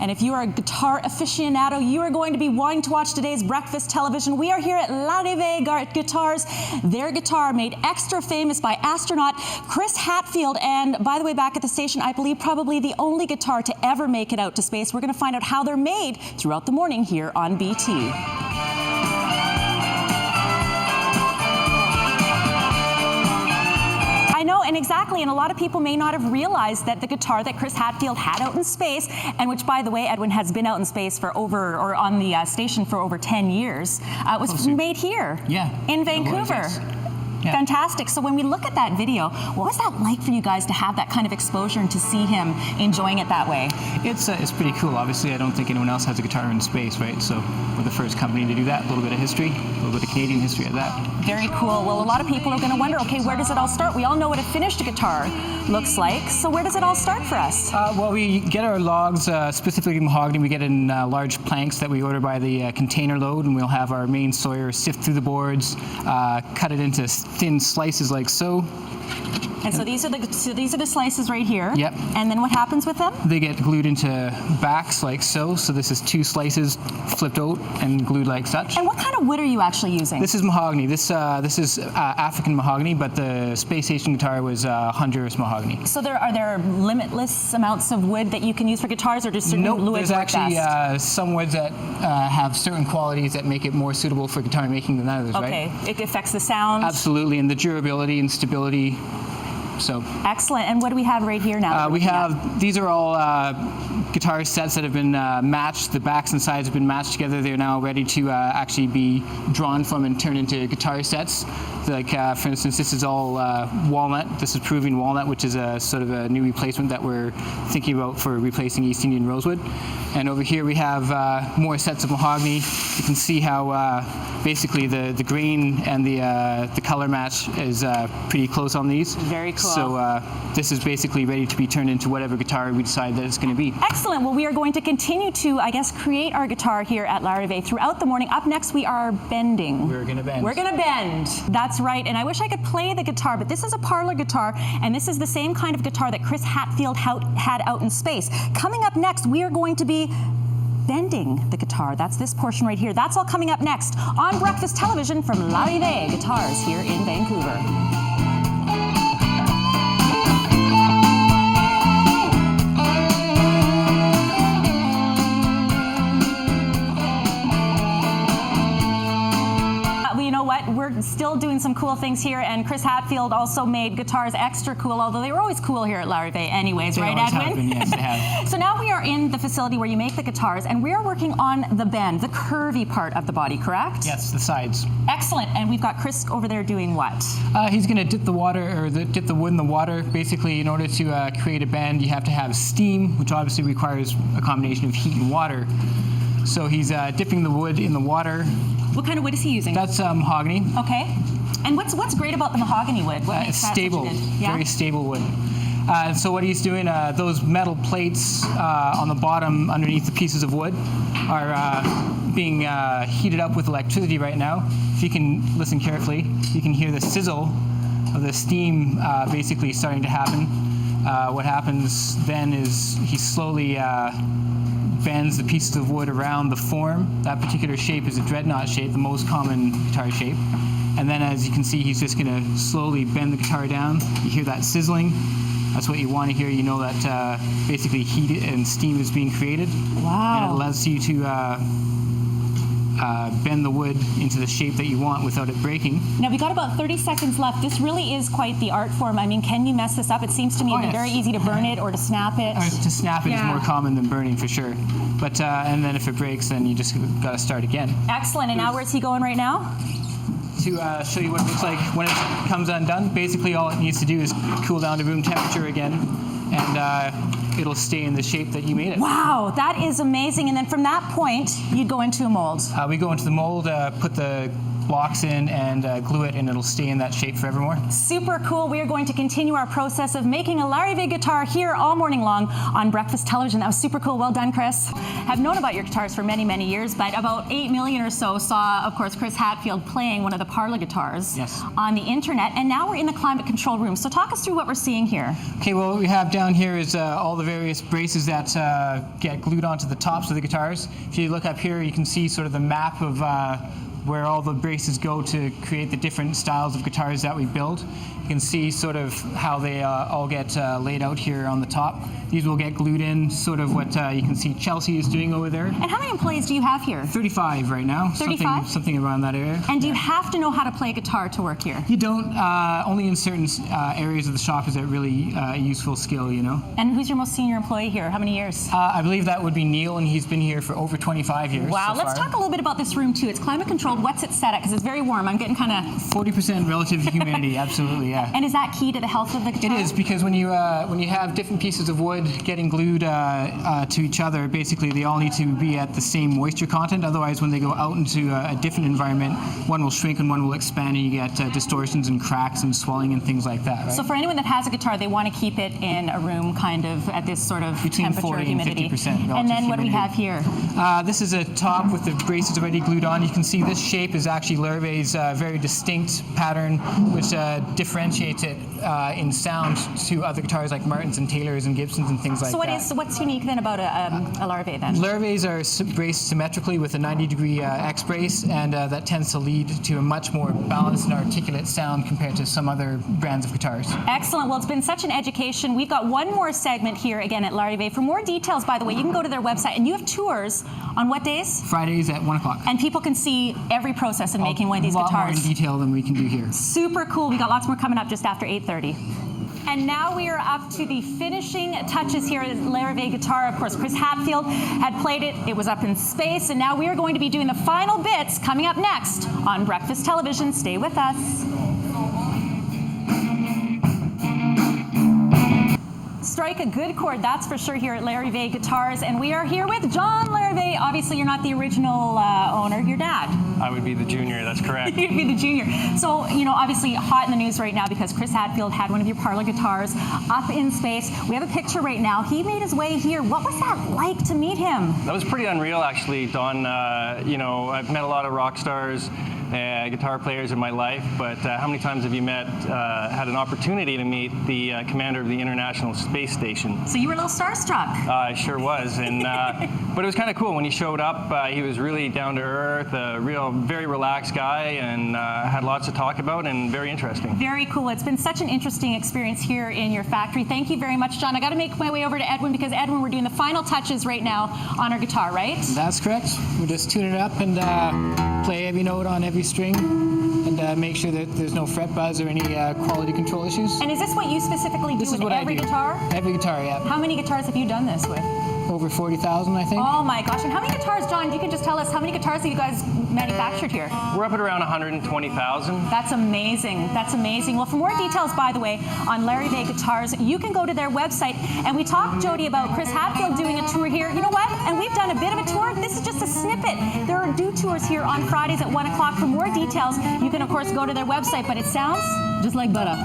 And if you are a guitar aficionado, you are going to be wanting to watch today's breakfast television. We are here at Larrivee Guitars. Their guitar made extra famous by astronaut Chris Hadfield. And by the way, back at the station, I believe probably the only guitar to ever make it out to space. We're going to find out how they're made throughout the morning here on BT. And exactly, and a lot of people may not have realized that the guitar that Chris Hadfield had out in space, and which, by the way, Edwin has been out in space for on the station for over 10 years, was made here in Vancouver. Yeah. Fantastic. So when we look at that video, what was that like for you guys to have that kind of exposure and to see him enjoying it that way? It's pretty cool. Obviously, I don't think anyone else has a guitar in space, right? So we're the first company to do that. A little bit of history, a little bit of Canadian history at that. Very cool. Well, a lot of people are going to wonder, okay, where does it all start? We all know what a finished guitar looks like. So where does it all start for us? Well, we get our logs, specifically mahogany. We get in large planks that we order by the container load, and we'll have our main sawyer sift through the boards, cut it into thin slices like so. And so these are the slices right here. Yep. And then what happens with them? They get glued into backs like so. So this is 2 slices flipped out and glued like such. And what kind of wood are you actually using? This is mahogany. This is African mahogany, but the space station guitar was Honduras mahogany. So are there limitless amounts of wood that you can use for guitars, or just certain woods work there's actually best? Some woods that have certain qualities that make it more suitable for guitar making than others, right? Okay, it affects the sound. Absolutely, and the durability and stability. So excellent. And what do we have right here now? These are all guitar sets that have been matched. The backs and sides have been matched together. They're now ready to actually be drawn from and turned into guitar sets. Like for instance, this is all walnut. This is Peruvian walnut, which is a sort of a new replacement that we're thinking about for replacing East Indian rosewood. And over here we have more sets of mahogany. You can see how basically the grain and the color match is pretty close on these. Very cool. So this is basically ready to be turned into whatever guitar we decide that it's going to be. Excellent. Well, we are going to continue to, I guess, create our guitar here at Larrivee throughout the morning. Up next, we are bending. We're going to bend. We're going to bend. That's right. And I wish I could play the guitar, but this is a parlor guitar, and this is the same kind of guitar that Chris Hadfield had out in space. Coming up next, we are going to be bending the guitar. That's this portion right here. That's all coming up next on Breakfast Television from Larrivee Guitars here in Vancouver. We're still doing some cool things here, and Chris Hadfield also made guitars extra cool, although they were always cool here at Larrivee anyways, right, Edwin? Have been, yes, they have. So now we are in the facility where you make the guitars, and we are working on the bend, the curvy part of the body, correct? Yes, the sides. Excellent. And we've got Chris over there doing what? He's going to dip the water, or dip the wood in the water. Basically, in order to create a bend, you have to have steam, which obviously requires a combination of heat and water. So he's dipping the wood in the water. What kind of wood is he using? That's mahogany. Okay. And what's great about the mahogany wood? It's stable, very stable wood. So what he's doing, those metal plates on the bottom underneath the pieces of wood are being heated up with electricity right now. If you can listen carefully, you can hear the sizzle of the steam basically starting to happen. What happens then is he slowly bends the pieces of wood around the form. That particular shape is a dreadnought shape, the most common guitar shape. And then as you can see, he's just going to slowly bend the guitar down. You hear that sizzling. That's what you want to hear. You know that basically heat and steam is being created. Wow. And it allows you to bend the wood into the shape that you want without it breaking. Now we got about 30 seconds left. This really is quite the art form. I mean, can you mess this up? It seems to me it'd be very easy to burn it or to snap it. To snap it is more common than burning for sure. But and then if it breaks, then you just got to start again. Excellent. And now where's he going right now? To show you what it looks like when it comes undone. Basically, all it needs to do is cool down to room temperature again, and it'll stay in the shape that you made it. Wow, that is amazing. And then from that point, you'd go into a mold. We go into the mold, put the blocks in and glue it, and it'll stay in that shape forevermore. Super cool. We are going to continue our process of making a Larrivee guitar here all morning long on breakfast television. That was super cool. Well done, Chris. I've known about your guitars for many, many years, but about 8 million or so saw, of course, Chris Hadfield playing one of the Parla guitars on the internet, and now we're in the climate control room. So talk us through what we're seeing here. Okay, well, what we have down here is all the various braces that get glued onto the tops of the guitars. If you look up here, you can see sort of the map of where all the braces go to create the different styles of guitars that we build. You can see sort of how they all get laid out here on the top. These will get glued in, sort of what you can see Chelsea is doing over there. And how many employees do you have here? 35 right now. 35? Something around that area. And do you have to know how to play a guitar to work here? You don't. Only in certain areas of the shop is that really useful skill, you know. And who's your most senior employee here? How many years? I believe that would be Neil, and he's been here for over 25 years. Wow, so let's far. talk a little bit about this room too. It's climate controlled. What's it set at? Because it's very warm. I'm getting kind of... 40% relative humidity, absolutely, yeah. And is that key to the health of the guitar? It is, because when you have different pieces of wood getting glued to each other, basically they all need to be at the same moisture content. Otherwise, when they go out into a different environment, one will shrink and one will expand, and you get distortions and cracks and swelling and things like that. Right? So for anyone that has a guitar, they want to keep it in a room kind of at this sort of between temperature, 40 humidity. and 50% And then what do we humidity. have here? This is a top with the braces already glued on. You can see this shape is actually Larrivee's very distinct pattern, which differentiates it in sound to other guitars like Martins and Taylors and Gibsons and things like that. So what's unique then about a Larrivee then? Larrivees are braced symmetrically with a 90-degree X brace, and that tends to lead to a much more balanced and articulate sound compared to some other brands of guitars. Excellent. Well, it's been such an education. We've got one more segment here again at Larrivee. For more details, by the way, you can go to their website, and you have tours on what days? Fridays at 1 o'clock. And people can see every process in making one of these guitars. A lot guitars. more in detail than we can do here. Super cool. We got lots more coming up just after 8:30. And now we are up to the finishing touches here at Larrivee Guitar. Of course, Chris Hadfield had played it. It was up in space. And now we are going to be doing the final bits coming up next on Breakfast Television. Stay with us. Strike a good chord, that's for sure, here at Larrivee Guitars. And we are here with John Larrivee. Obviously, you're not the original owner, your dad. I would be the junior, that's correct. You'd be the junior. So, you know, obviously hot in the news right now because Chris Hadfield had one of your Parla guitars up in space. We have a picture right now. He made his way here. What was that like to meet him? That was pretty unreal, actually, Don. You know, I've met a lot of rock stars, guitar players in my life, but how many times have you had an opportunity to meet the commander of the International Space Station? So you were a little starstruck. I sure was, and but it was kind of cool when he showed up. He was really down to earth, a very relaxed guy, and had lots to talk about, and very interesting. Very cool. It's been such an interesting experience here in your factory. Thank you very much, John. I got to make my way over to Edwin because Edwin, we're doing the final touches right now on our guitar, right? That's correct. We'll just tune it up and play every note on every string, and make sure that there's no fret buzz or any quality control issues. And is this what you specifically do This is with what every I do. guitar? Every guitar, yeah. How many guitars have you done this with? Over 40,000, I think. Oh my gosh. And how many guitars, John, you can just tell us, how many guitars have you guys manufactured here? We're up at around 120,000. That's amazing. That's amazing. Well, for more details, by the way, on Larrivee Guitars, you can go to their website. And we talked, Jody, about Chris Hadfield doing a tour here. You know what? And we've done a bit of a tour. This is just a snippet. There are tours here on Fridays at 1 o'clock. For more details, you can, of course, go to their website. But it sounds just like butter.